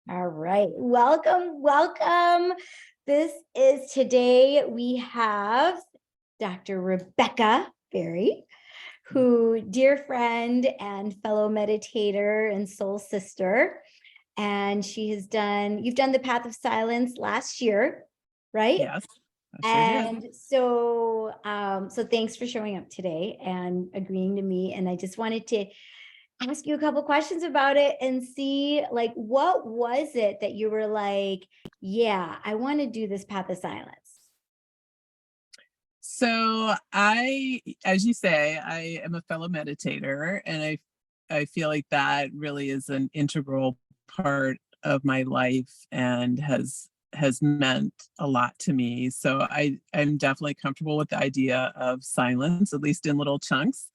All right. Welcome, welcome. This is today we have Dr. Rebecca Berry, who dear friend and fellow meditator and soul sister. And you've done the Path of Silence last year, right? Yes, I sure did. And so thanks for showing up today and agreeing to me. And I just wanted to ask you a couple questions about it and see, like, what was it that you were like, yeah, I want to do this Path of Silence? So as you say, I am a fellow meditator, and I feel like that really is an integral part of my life and has meant a lot to me. So I'm definitely comfortable with the idea of silence, at least in little chunks.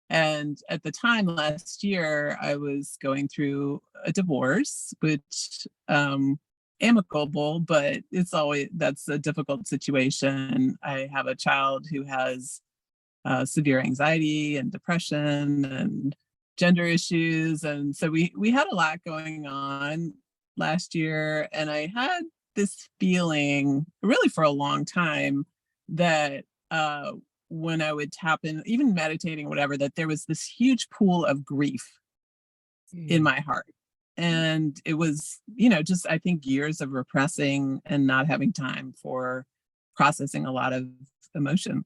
And at the time last year, I was going through a divorce, which amicable, but that's a difficult situation. I have a child who has severe anxiety and depression and gender issues, and so we had a lot going on last year, and I had this feeling really for a long time that when I would tap in, even meditating, whatever, that there was this huge pool of grief in my heart. And it was, just I think years of repressing and not having time for processing a lot of emotion.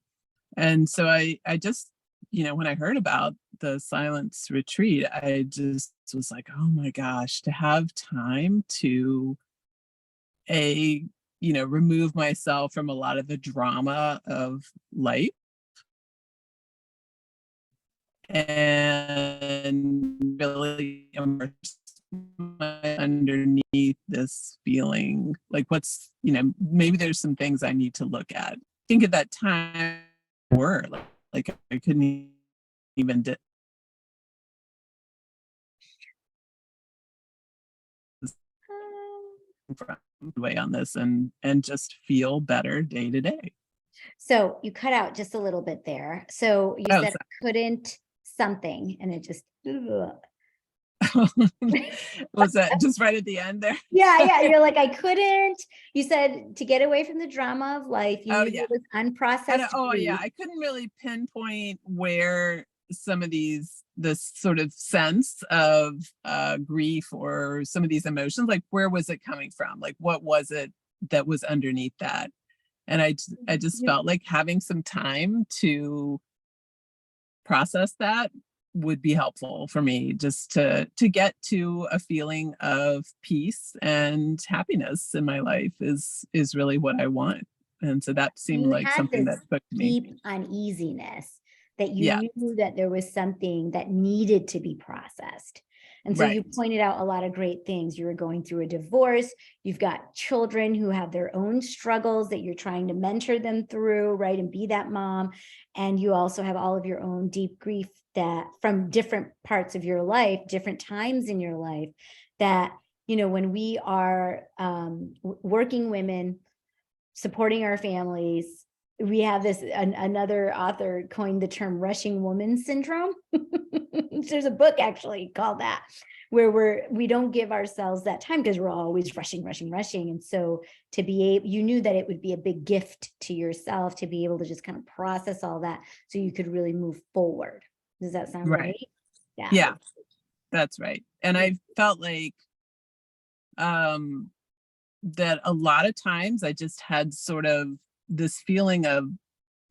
And so I just, when I heard about the silence retreat, I just was like, oh my gosh, to have time to remove myself from a lot of the drama of life and really immerse underneath this feeling, like maybe there's some things I need to look at. I think at that time were like I couldn't even way on this and just feel better day to day. So you cut out just a little bit there. So you said couldn't something, and it just. Was that just right at the end there? Yeah. You're like, I couldn't. You said to get away from the drama of life, you knew it was unprocessed. I couldn't really pinpoint where some of this sort of sense of grief or some of these emotions, like where was it coming from? Like what was it that was underneath that? And I just felt like having some time to process that would be helpful for me, just to get to a feeling of peace and happiness in my life is really what I want. And so that seemed You like had something this that spoke to me. deep uneasiness that you Yeah, knew that there was something that needed to be processed. And so you right. pointed out a lot of great things. You were going through a divorce. You've got children who have their own struggles that you're trying to mentor them through, right? And be that mom. And you also have all of your own deep grief that from different parts of your life, different times in your life, that, when we are working women, supporting our families, we have this, another author coined the term rushing woman syndrome. There's a book actually called that, where we don't give ourselves that time because we're always rushing. And so to be able, you knew that it would be a big gift to yourself to be able to just kind of process all that so you could really move forward. Does that sound right? Yeah, that's right. And I felt like that a lot of times I just had sort of this feeling of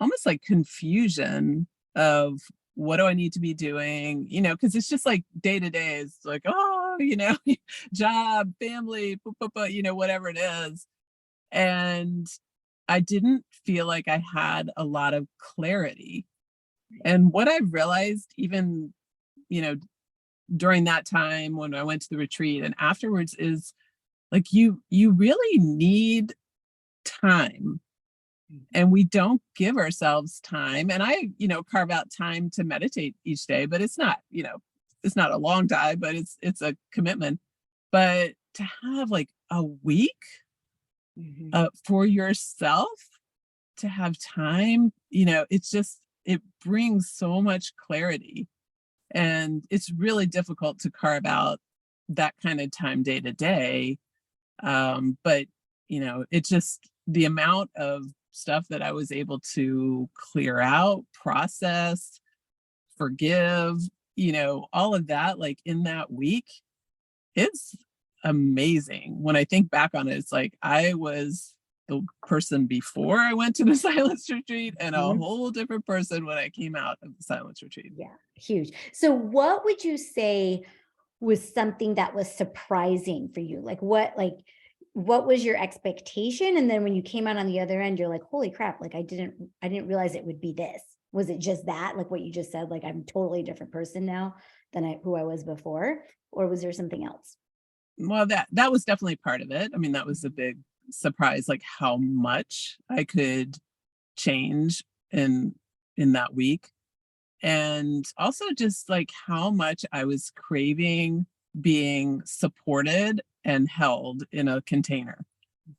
almost like confusion of what do I need to be doing, because it's just like day to day is like, oh, job, family, whatever it is. And I didn't feel like I had a lot of clarity. And what I realized even, you know, during that time when I went to the retreat and afterwards is like you really need time, and we don't give ourselves time. And I, carve out time to meditate each day, but it's not a long time, but it's a commitment. But to have like a week for yourself, to have time, it brings so much clarity. And it's really difficult to carve out that kind of time day to day. But it just, the amount of stuff that I was able to clear out, process, forgive, all of that, like in that week, it's amazing. When I think back on it, it's like I was the person before I went to the silence retreat and a Mhm. whole different person when I came out of the silence retreat. Yeah, huge. So what would you say was something that was surprising for you? What was your expectation? And then when you came out on the other end, you're like, holy crap, like I didn't realize it would be this. Was it just that, like what you just said, like I'm a totally different person now than who I was before? Or was there something else? Well, that was definitely part of it. I mean, that was a big surprise, like how much I could change in that week. And also just like how much I was craving being supported and held in a container.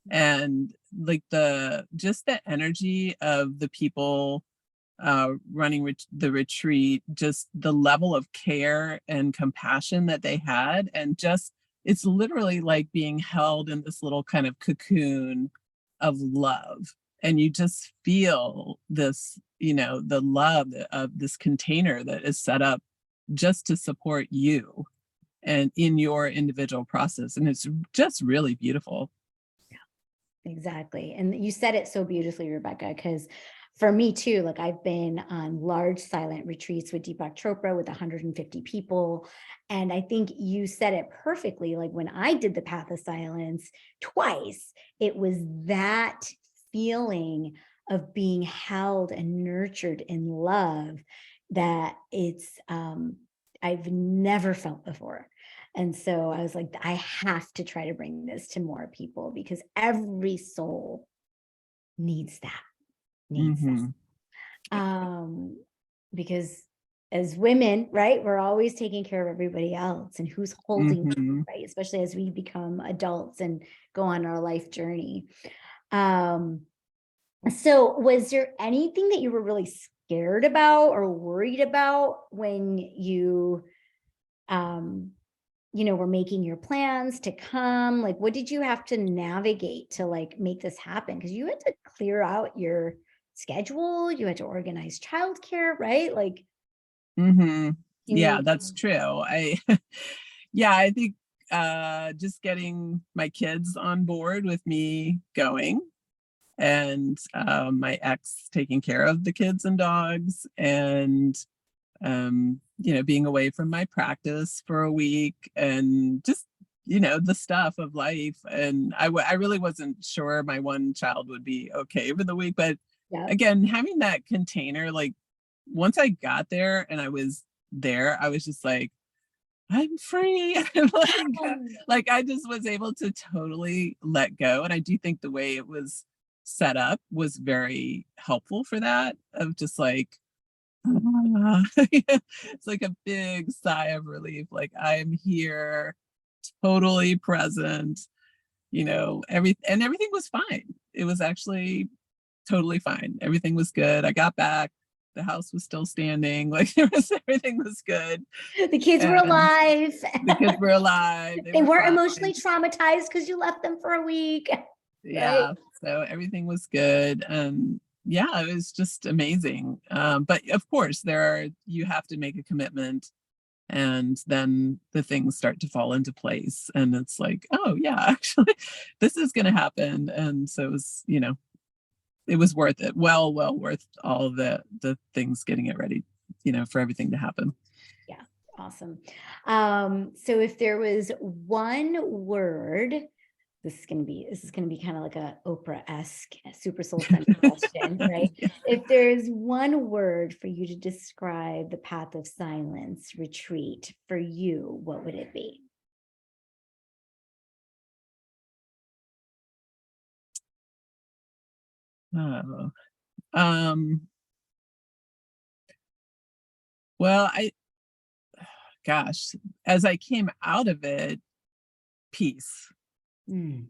And like the energy of the people running the retreat, just the level of care and compassion that they had. And just, it's literally like being held in this little kind of cocoon of love. And you just feel this, the love of this container that is set up just to support you and in your individual process. And it's just really beautiful. Exactly. And you said it so beautifully, Rebecca, because for me too, like I've been on large silent retreats with Deepak Chopra with 150 people. And I think you said it perfectly. Like when I did the Path of Silence twice, it was that feeling of being held and nurtured in love that I've never felt before. And so I was like, I have to try to bring this to more people because every soul needs that, needs this. Hmm. Because as women, right, we're always taking care of everybody else and who's holding, Hmm. right? Especially as we become adults and go on our life journey. Um, so was there anything that you were really scared about or worried about when you were making your plans to come? Like, what did you have to navigate to like make this happen? Because you had to clear out your schedule, you had to organize childcare, right? Like, Hmm. can Yeah, you? that's true. Yeah, I think just getting my kids on board with me going, and my ex taking care of the kids and dogs, and being away from my practice for a week, and just the stuff of life. And I really wasn't sure my one child would be okay for the week, but Yeah. again, having that container, like once I got there and I was there, I was just like, I'm free. like I just was able to totally let go. And I do think the way it was set up was very helpful for that, of just like, it's like a big sigh of relief. Like I'm here, totally present, everything was fine. It was actually totally fine. Everything was good. I got back. The house was still standing. Like everything was good. The kids were And alive. the kids were alive. They They were weren't emotionally fine. traumatized because you left them for a week, right? Yeah. So everything was good. And yeah, it was just amazing. But of course, you have to make a commitment, and then the things start to fall into place. And it's like, oh, yeah, actually, this is going to happen. And so it was worth it. Well worth all the things getting it ready, for everything to happen. Yeah, awesome. So if there was one word, this is gonna be kind of like a Oprah-esque super soul center question, right? If there's one word for you to describe the Path of Silence retreat for you, what would it be? Oh, um, well, gosh, as I came out of it, peace. Mm,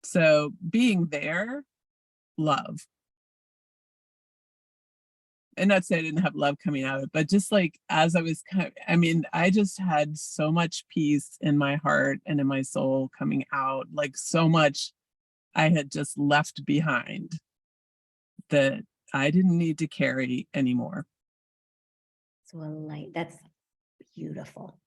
So being there, love. and not say I didn't have love coming out of it, but just like as I was I mean, I just had so much peace in my heart and in my soul coming out, like so much I had just left behind that I didn't need to carry anymore. So a light, that's beautiful.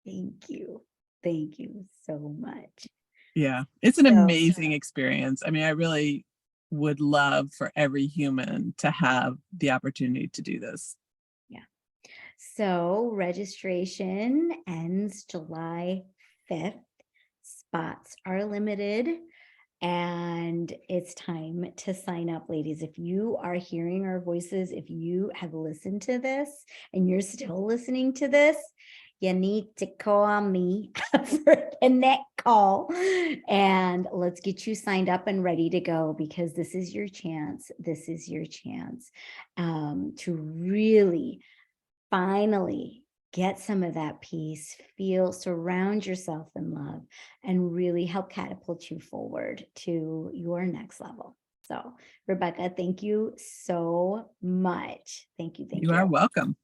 Thank you. Thank you so much. Yeah, it's an So, amazing experience. I mean, I really would love for every human to have the opportunity to do this. yeah. So registration ends July 5th. Spots are limited. And it's time to sign up, ladies. If you are hearing our voices, if you have listened to this and you're still listening to this, you need to call me for the next call and let's get you signed up and ready to go, because this is your chance. This is your chance to really finally get some of that peace, surround yourself in love, and really help catapult you forward to your next level. So, Rebecca, thank you so much. Thank you. Thank You are you. welcome.